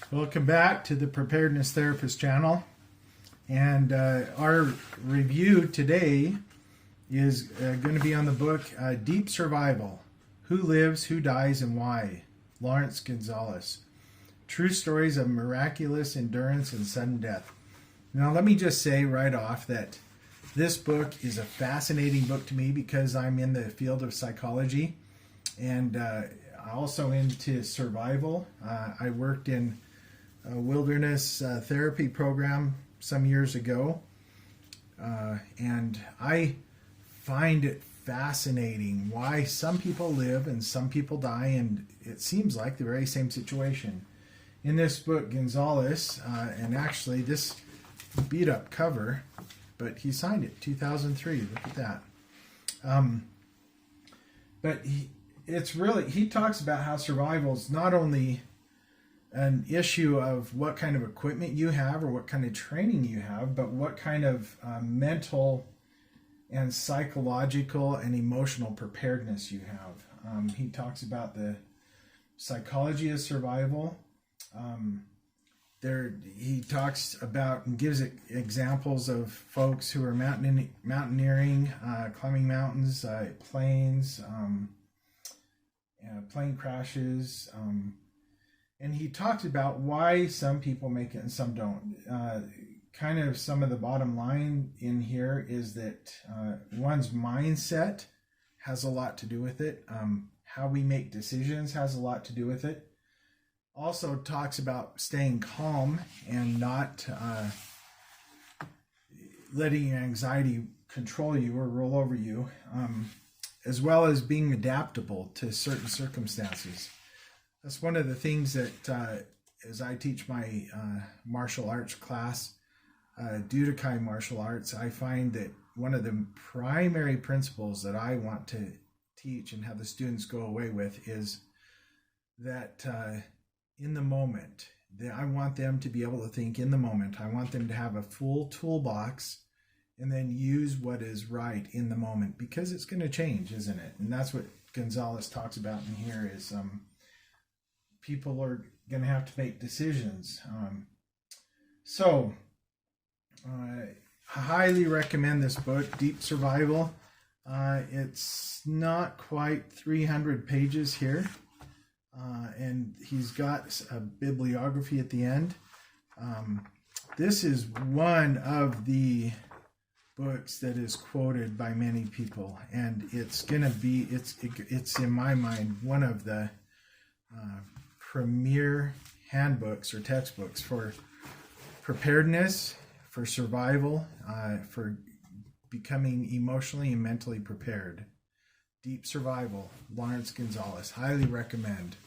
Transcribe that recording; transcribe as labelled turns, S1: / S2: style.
S1: Welcome back to the Preparedness Therapist channel. And our review today is going to be on the book Deep Survival: Who Lives, Who Dies, and Why. Laurence Gonzales. True stories of miraculous endurance and sudden death. Now, let me just say right off that this book is a fascinating book to me because I'm in the field of psychology and also into survival. I worked in a wilderness therapy program some years ago, and I find it fascinating why some people live and some people die, and it seems like the very same situation. In this book, Gonzales, and actually this beat up cover, but he signed it 2003. Look at that. But he talks about how survival is not only an issue of what kind of equipment you have or what kind of training you have, but what kind of mental and psychological and emotional preparedness you have. He talks about the psychology of survival. He talks about and gives examples of folks who are mountaineering, climbing mountains, planes, plane crashes, and he talks about why some people make it and some don't. Kind of some of the bottom line in here is that one's mindset has a lot to do with it. How we make decisions has a lot to do with it. Also talks about staying calm and not letting your anxiety control you or roll over you, as well as being adaptable to certain circumstances. That's one of the things that as I teach my martial arts class, Dudakai martial arts, I find that one of the primary principles that I want to teach and have the students go away with is that in the moment, I want them to be able to think in the moment. I want them to have a full toolbox and then use what is right in the moment, because it's going to change, isn't it? And that's what Gonzales talks about in here is people are going to have to make decisions. I highly recommend this book, Deep Survival. It's not quite 300 pages here. And he's got a bibliography at the end. This is one of the books that is quoted by many people, and it's in my mind one of the premier handbooks or textbooks for preparedness, for survival, for becoming emotionally and mentally prepared. Deep Survival, Laurence Gonzales. Highly recommend.